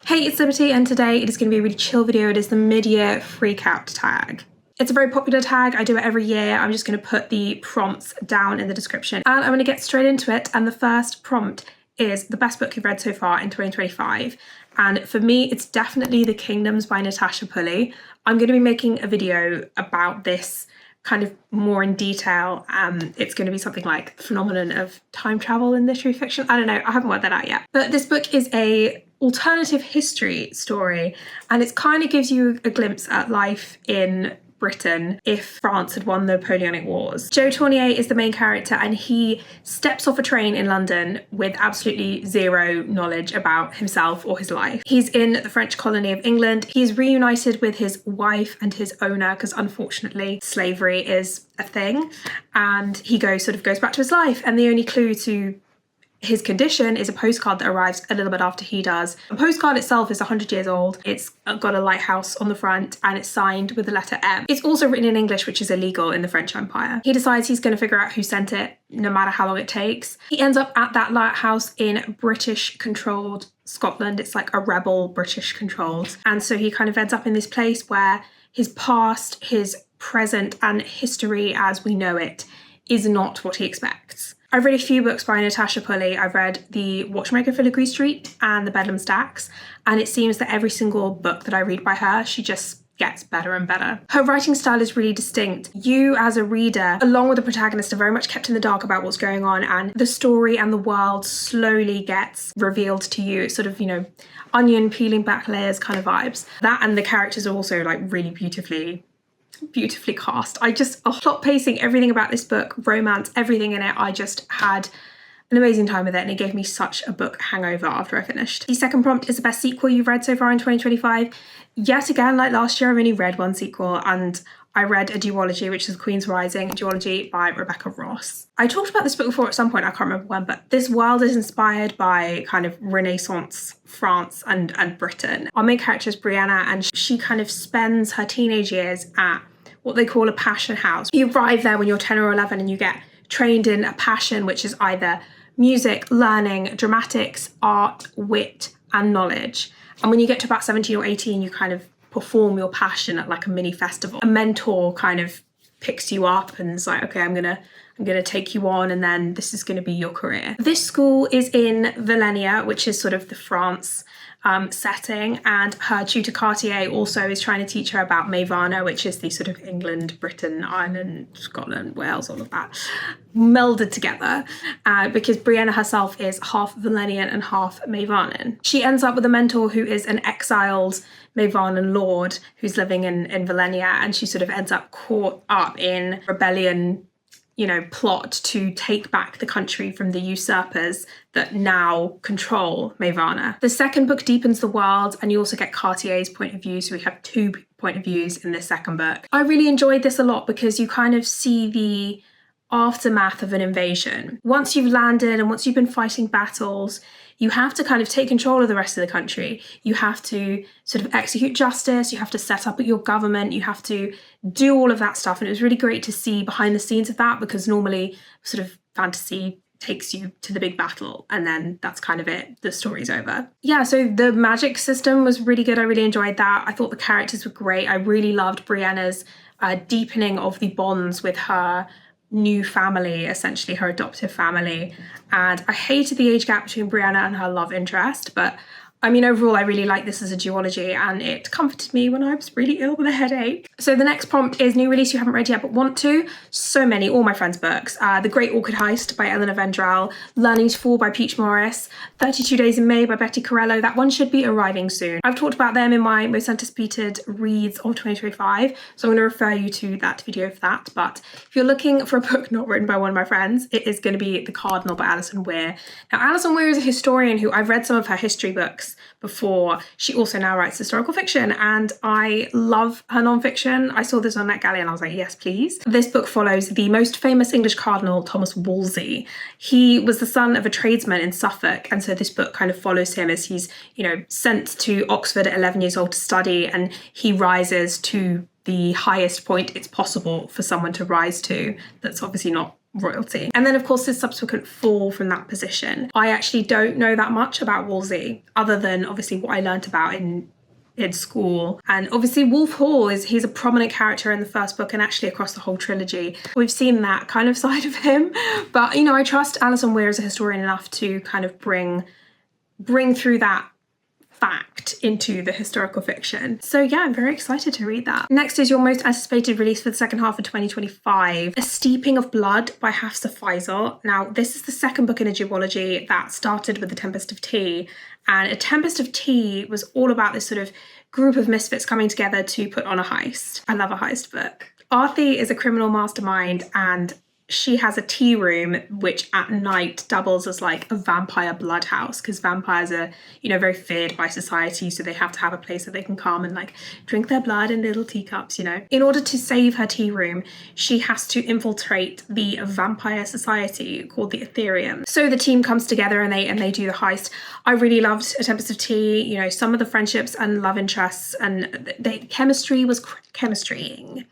Hey, it's Liberty, and today it is going to be a really chill video. It is the mid-year freakout tag. It's a very popular tag. I do it every year. I'm just going to put the prompts down in the description and I'm going to get straight into it. And the first prompt is the best book you've read so far in 2025. And for me, it's definitely The Kingdoms by Natasha Pulley. I'm going to be making a video about this kind of more in detail. It's going to be something like the phenomenon of time travel in literary fiction. I don't know, I haven't worked that out yet. But this book is a alternative history story, and it kind of gives you a glimpse at life in Britain if France had won the Napoleonic Wars. Joe Tournier is the main character, and he steps off a train in London with absolutely zero knowledge about himself or his life. He's in the French colony of England. He's reunited with his wife and his owner because unfortunately slavery is a thing, and he goes back to his life, and the only clue to his condition is a postcard that arrives a little bit after he does. The postcard itself is 100 years old. It's got a lighthouse on the front and it's signed with the letter M. It's also written in English, which is illegal in the French Empire. He decides he's going to figure out who sent it, no matter how long it takes. He ends up at that lighthouse in British-controlled Scotland. It's like a rebel British-controlled. And so he kind of ends up in this place where his past, his present, and history as we know it is not what he expects. I've read a few books by Natasha Pulley. I've read The Watchmaker Filigree Street and The Bedlam Stacks, and it seems that every single book that I read by her, she just gets better and better. Her writing style is really distinct. You as a reader, along with the protagonist, are very much kept in the dark about what's going on, and the story and the world slowly gets revealed to you. It's sort of, onion peeling back layers kind of vibes. That, and the characters are also like really beautifully cast. Plot pacing, everything about this book, romance, everything in it, I just had an amazing time with it, and it gave me such a book hangover after I finished. The second prompt is the best sequel you've read so far in 2025. Yet again, like last year, I've only read one sequel, and I read a duology, which is Queen's Rising, a duology by Rebecca Ross. I talked about this book before at some point, I can't remember when, but this world is inspired by kind of Renaissance France and Britain. Our main character is Brianna, and she kind of spends her teenage years at what they call a passion house. You arrive there when you're 10 or 11 and you get trained in a passion, which is either music, learning, dramatics, art, wit, and knowledge. And when you get to about 17 or 18, you kind of perform your passion at like a mini festival. A mentor kind of picks you up and is like, okay, I'm gonna take you on, and then this is gonna be your career. This school is in Valenia, which is sort of the France setting, and her tutor Cartier also is trying to teach her about Mavana, which is the sort of England, Britain, Ireland, Scotland, Wales, all of that melded together, because Brianna herself is half Valenian and half Mavanan. She ends up with a mentor who is an exiled Mavanan lord who's living in Valenia, and she sort of ends up caught up in rebellion plot to take back the country from the usurpers that now control Mavana. The second book deepens the world, and you also get Cartier's point of view, so we have two point of views in this second book. I really enjoyed this a lot because you kind of see the aftermath of an invasion. Once you've landed and once you've been fighting battles, you have to kind of take control of the rest of the country. You have to sort of execute justice, you have to set up your government, you have to do all of that stuff. And it was really great to see behind the scenes of that, because normally sort of fantasy takes you to the big battle and then that's kind of it, the story's over. Yeah, so the magic system was really good. I really enjoyed that. I thought the characters were great. I really loved Brianna's deepening of the bonds with her new family, essentially her adoptive family. And I hated the age gap between Brianna and her love interest, but I mean, overall, I really like this as a duology, and it comforted me when I was really ill with a headache. So the next prompt is new release you haven't read yet but want to. So many, all my friends' books. The Great Orchid Heist by Eleanor Vendrell, Learning to Fall by Peach Morris, 32 Days in May by Betty Carello. That one should be arriving soon. I've talked about them in my most anticipated reads of 2025, so I'm going to refer you to that video for that. But if you're looking for a book not written by one of my friends, it is going to be The Cardinal by Alison Weir. Now, Alison Weir is a historian who I've read some of her history books before. She also now writes historical fiction, and I love her non-fiction. I saw this on NetGalley and I was like, yes, please. This book follows the most famous English cardinal, Thomas Wolsey. He was the son of a tradesman in Suffolk, and so this book kind of follows him as he's, sent to Oxford at 11 years old to study, and he rises to the highest point it's possible for someone to rise to that's obviously not royalty. And then of course his subsequent fall from that position. I actually don't know that much about Wolsey other than obviously what I learnt about in school. And obviously Wolf Hall he's a prominent character in the first book and actually across the whole trilogy. We've seen that kind of side of him, but you know, I trust Alison Weir as a historian enough to kind of bring through that fact into the historical fiction. So yeah, I'm very excited to read that. Next is your most anticipated release for the second half of 2025, A Steeping of Blood by Hafsa Faisal. Now, this is the second book in a duology that started with The Tempest of Tea, and A Tempest of Tea was all about this sort of group of misfits coming together to put on a heist. I love a heist book. Arthi is a criminal mastermind, and she has a tea room which at night doubles as like a vampire blood house, because vampires are, you know, very feared by society, so they have to have a place that they can come and like drink their blood in little teacups, you know. In order to save her tea room, she has to infiltrate the vampire society called the Ethereum. So the team comes together and they do the heist. I really loved A Tempest of Tea. You know, some of the friendships and love interests and the chemistry was chemistrying.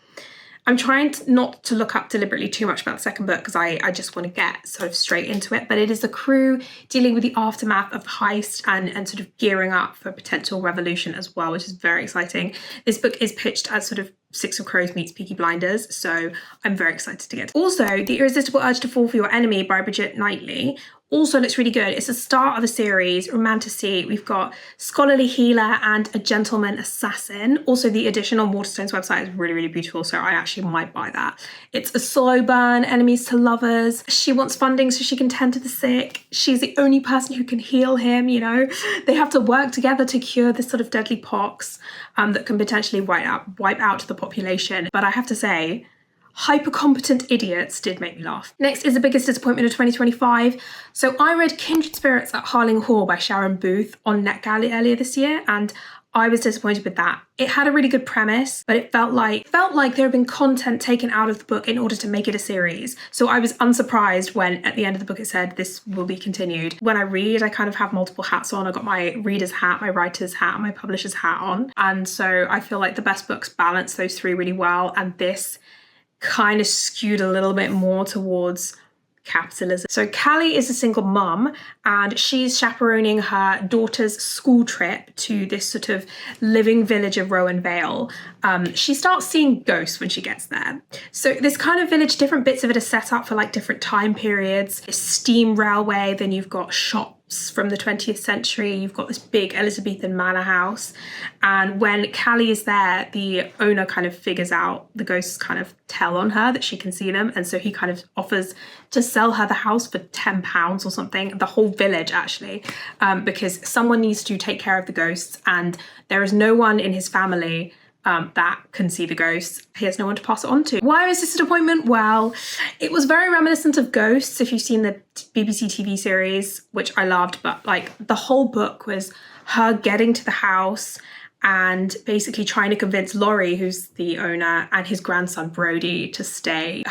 I'm trying not to look up deliberately too much about the second book because I just want to get sort of straight into it. But it is the crew dealing with the aftermath of the heist and sort of gearing up for potential revolution as well, which is very exciting. This book is pitched as sort of Six of Crows meets Peaky Blinders, so I'm very excited to get it. Also, The Irresistible Urge to Fall for Your Enemy by Bridget Knightley also looks really good. It's the start of a series, romantasy. We've got scholarly healer and a gentleman assassin. Also, the edition on Waterstone's website is really, really beautiful, so I actually might buy that. It's a slow burn, enemies to lovers. She wants funding so she can tend to the sick. She's the only person who can heal him, you know. They have to work together to cure this sort of deadly pox that can potentially wipe out the population. But I have to say, hyper-competent idiots did make me laugh. Next is the biggest disappointment of 2025. So I read Kindred Spirits at Harling Hall by Sharon Booth on NetGalley earlier this year, and I was disappointed with that. It had a really good premise, but it felt like there had been content taken out of the book in order to make it a series. So I was unsurprised when at the end of the book it said this will be continued. When I read, I kind of have multiple hats on. I got my reader's hat, my writer's hat, and my publisher's hat on. And so I feel like the best books balance those three really well, and this kind of skewed a little bit more towards capitalism. So Callie is a single mum and she's chaperoning her daughter's school trip to this sort of living village of Rowan Vale. She starts seeing ghosts when she gets there. So this kind of village, different bits of it are set up for like different time periods. A steam railway, then you've got shops from the 20th century, you've got this big Elizabethan manor house. And when Callie is there, the owner kind of figures out the ghosts kind of tell on her that she can see them. And so he kind of offers to sell her the house for £10 or something, the whole village actually, because someone needs to take care of the ghosts and there is no one in his family that can see the ghosts. He has no one to pass it on to. Why was this a disappointment? Well, it was very reminiscent of Ghosts, if you've seen the BBC TV series, which I loved, but like the whole book was her getting to the house and basically trying to convince Laurie, who's the owner, and his grandson Brody to stay.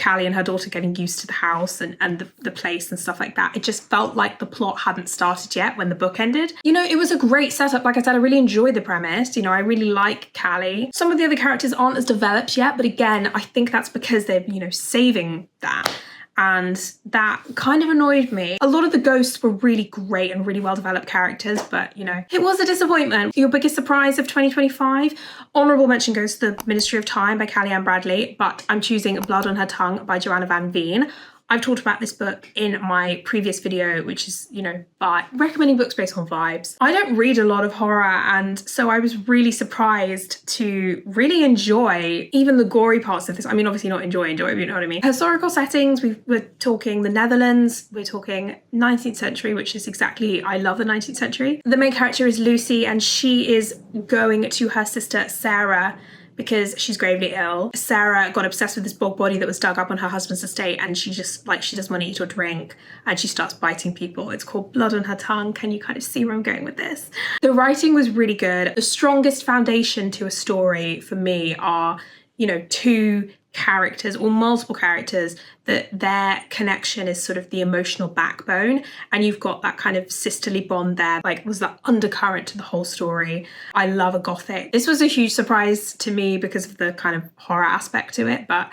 Callie and her daughter getting used to the house and the place and stuff like that. It just felt like the plot hadn't started yet when the book ended. You know, it was a great setup. Like I said, I really enjoyed the premise. You know, I really like Callie. Some of the other characters aren't as developed yet, but again, I think that's because they're, you know, saving that. And that kind of annoyed me. A lot of the ghosts were really great and really well-developed characters, but, you know, it was a disappointment. Your biggest surprise of 2025? Honourable mention goes to The Ministry of Time by Callie Ann Bradley, but I'm choosing Blood on Her Tongue by Joanna Van Veen. I've talked about this book in my previous video, which is, you know, by recommending books based on vibes. I don't read a lot of horror, and so I was really surprised to really enjoy even the gory parts of this. I mean, obviously not enjoy, but you know what I mean. Historical settings, we're talking the Netherlands, we're talking 19th century, which is exactly, I love the 19th century. The main character is Lucy, and she is going to her sister Sarah because she's gravely ill. Sarah got obsessed with this bog body that was dug up on her husband's estate, and she just, like, she doesn't want to eat or drink, and she starts biting people. It's called Blood on Her Tongue. Can you kind of see where I'm going with this? The writing was really good. The strongest foundation to a story for me are, you know, two characters or multiple characters that their connection is sort of the emotional backbone, and you've got that kind of sisterly bond there, like was that undercurrent to the whole story. I love a gothic. This was a huge surprise to me because of the kind of horror aspect to it, but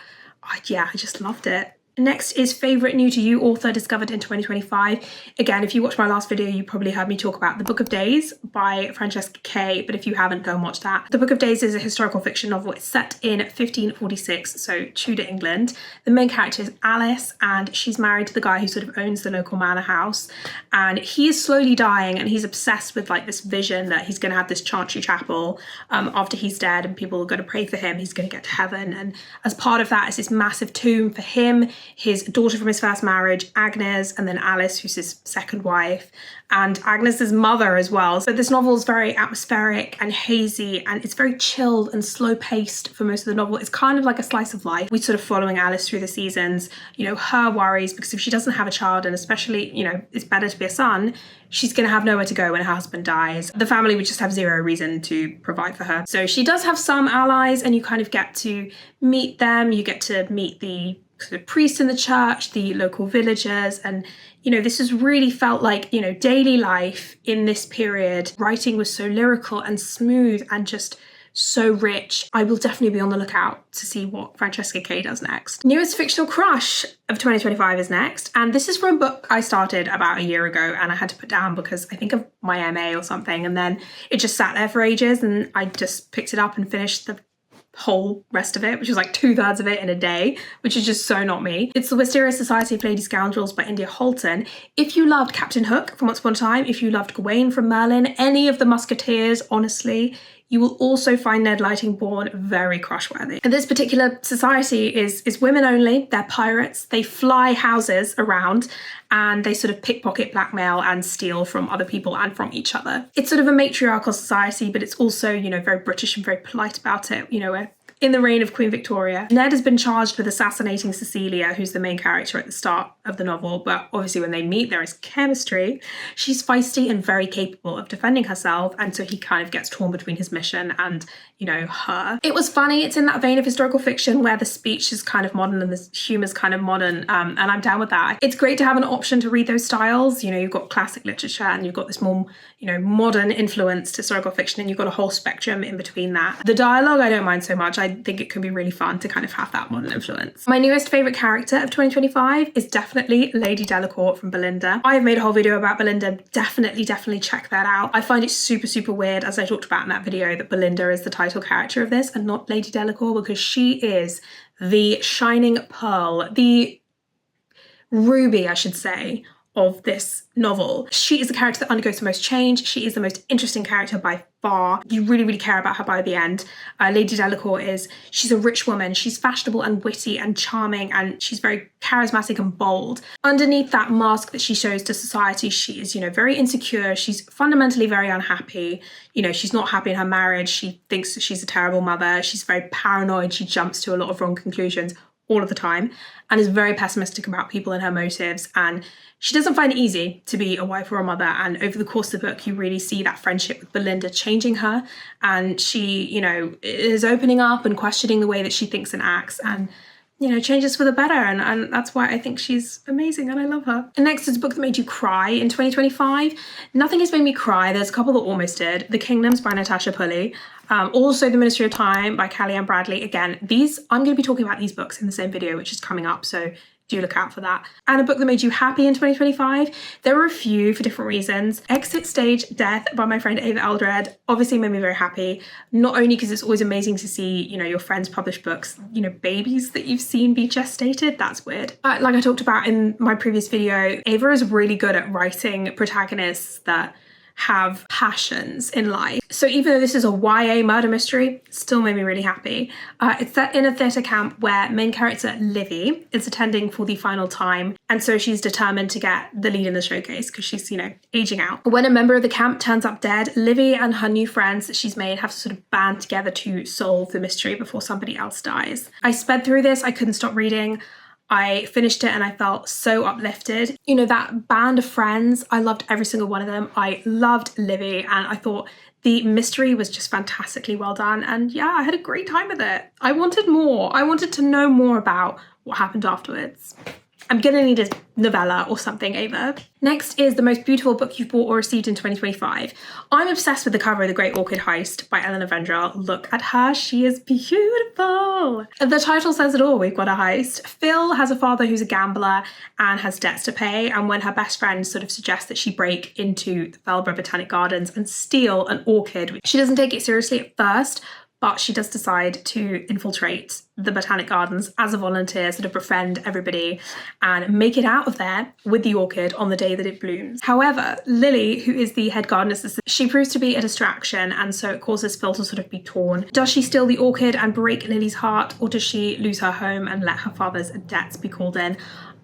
yeah, I just loved it. Next is favourite new to you author discovered in 2025. Again, if you watched my last video, you probably heard me talk about The Book of Days by Francesca Kay, but if you haven't, go and watch that. The Book of Days is a historical fiction novel. It's set in 1546, so Tudor England. The main character is Alice, and she's married to the guy who sort of owns the local manor house, and he is slowly dying, and he's obsessed with like this vision that he's going to have this chantry chapel after he's dead, and people are going to pray for him. He's going to get to heaven, and as part of that is this massive tomb for him, his daughter from his first marriage, Agnes, and then Alice, who's his second wife, and Agnes's mother as well. So this novel is very atmospheric and hazy, and it's very chilled and slow paced for most of the novel. It's kind of like a slice of life. We're sort of following Alice through the seasons, you know, her worries, because if she doesn't have a child, and especially, you know, it's better to be a son, she's going to have nowhere to go when her husband dies. The family would just have zero reason to provide for her. So she does have some allies, and you kind of get to meet them. You get to meet the sort of priests in the church, the local villagers, and you know, this has really felt like, you know, daily life in this period. Writing was so lyrical and smooth and just so rich. I will definitely be on the lookout to see what Francesca Kay does next. Newest fictional crush of 2025 is next, and this is from a book I started about a year ago and I had to put down because I think of my MA or something, and then it just sat there for ages, and I just picked it up and finished the whole rest of it, which was like 2/3 of it in a day, which is just so not me. It's The Wisteria Society of Lady Scoundrels by India Holton. If you loved Captain Hook from Once Upon a Time, if you loved Gawain from Merlin, any of the Musketeers, honestly, you will also find Ned Lightingbourne very crush-worthy. And this particular society is women only. They're pirates. They fly houses around, and they sort of pickpocket, blackmail, and steal from other people and from each other. It's sort of a matriarchal society, but it's also, you know, very British and very polite about it, you know, in the reign of Queen Victoria. Ned has been charged with assassinating Cecilia, who's the main character at the start of the novel, but obviously when they meet, there is chemistry. She's feisty and very capable of defending herself, and so he kind of gets torn between his mission and, you know, her. It was funny. It's in that vein of historical fiction where the speech is kind of modern and the humour's kind of modern, and I'm down with that. It's great to have an option to read those styles. You know, you've got classic literature and you've got this more, you know, modern influenced historical fiction, and you've got a whole spectrum in between that. The dialogue I don't mind so much. I think it can be really fun to kind of have that modern influence. My newest favourite character of 2025 is definitely Lady Delacour from Belinda. I have made a whole video about Belinda. Definitely check that out. I find it super weird, as I talked about in that video, that Belinda is the title character of this and not Lady Delacour, because she is the shining pearl, the ruby, I should say, of this novel. She is the character that undergoes the most change. She is the most interesting character by far. You really care about her by the end. Lady Delacour she's a rich woman. She's fashionable and witty and charming, and she's very charismatic and bold. Underneath that mask that she shows to society, she is, you know, very insecure. She's fundamentally very unhappy. You know, she's not happy in her marriage. She thinks that she's a terrible mother. She's very paranoid. She jumps to a lot of wrong conclusions all of the time and is very pessimistic about people and her motives, and she doesn't find it easy to be a wife or a mother. And over the course of the book, you really see that friendship with Belinda changing her, and she, you know, is opening up and questioning the way that she thinks and acts, and, you know, changes for the better, and that's why I think she's amazing and I love her. And next is a book that made you cry in 2025. Nothing has made me cry. There's a couple that almost did. The Kingdoms by Natasha Pulley. Also The Ministry of Time by Kellyanne Bradley. Again, I'm going to be talking about these books in the same video, which is coming up, so do look out for that. And a book that made you happy in 2025. There were a few for different reasons. Exit Stage Death by my friend Ava Eldred obviously made me very happy. Not only because it's always amazing to see, you know, your friends publish books, you know, babies that you've seen be gestated. That's weird. But like I talked about in my previous video, Ava is really good at writing protagonists that have passions in life. So even though this is a YA murder mystery, it still made me really happy. It's set in a theatre camp where main character Livy is attending for the final time, and so she's determined to get the lead in the showcase because she's, you know, aging out. When a member of the camp turns up dead, Livy and her new friends that she's made have to sort of band together to solve the mystery before somebody else dies. I sped through this. I couldn't stop reading. I finished it and I felt so uplifted. You know, that band of friends, I loved every single one of them. I loved Livy, and I thought The mystery was just fantastically well done, and yeah, I had a great time with it. I wanted more. I wanted to know more about what happened afterwards. I'm gonna need a novella or something, Ava. Next is the most beautiful book you've bought or received in 2025. I'm obsessed with the cover of The Great Orchid Heist by Eleanor Vendrell. Look at her, she is beautiful. The title says it all, we've got a heist. Phil has a father who's a gambler and has debts to pay, and when her best friend sort of suggests that she break into the Felborough Botanic Gardens and steal an orchid, she doesn't take it seriously at first, but she does decide to infiltrate the Botanic Gardens as a volunteer, sort of befriend everybody and make it out of there with the orchid on the day that it blooms. However, Lily, who is the head gardener's, she proves to be a distraction, and so it causes Phil to sort of be torn. Does she steal the orchid and break Lily's heart, or does she lose her home and let her father's debts be called in?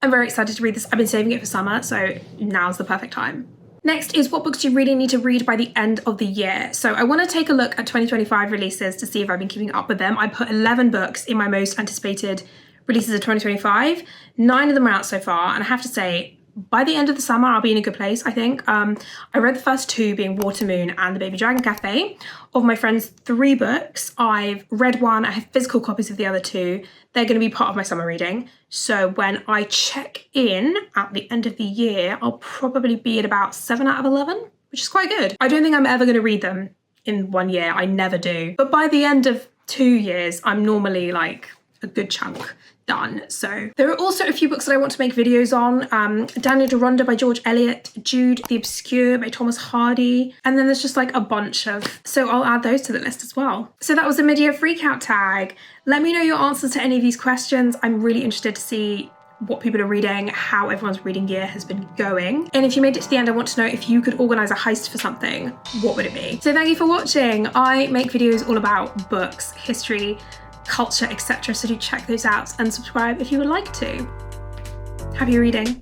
I'm very excited to read this. I've been saving it for summer, so now's the perfect time. Next is what books do you really need to read by the end of the year? So I want to take a look at 2025 releases to see if I've been keeping up with them. I put 11 books in my most anticipated releases of 2025. 9 of them are out so far, and I have to say, by the end of the summer, I'll be in a good place, I think. I read the first 2, being Watermoon and The Baby Dragon Cafe. Of my friend's 3 books, I've read 1, I have physical copies of the other 2. They're going to be part of my summer reading. So when I check in at the end of the year, I'll probably be at about 7 out of 11, which is quite good. I don't think I'm ever going to read them in 1 year. I never do. But by the end of 2 years, I'm normally like a good chunk done. So there are also a few books that I want to make videos on. Daniel Deronda by George Eliot, Jude the Obscure by Thomas Hardy, and then there's just like a bunch of, so I'll add those to the list as well. So that was the mid-year freakout tag. Let me know your answers to any of these questions. I'm really interested to see what people are reading, how everyone's reading year has been going. And if you made it to the end, I want to know if you could organise a heist for something, what would it be? So thank you for watching. I make videos all about books, history, culture, etc. So do check those out and subscribe if you would like to. Happy reading.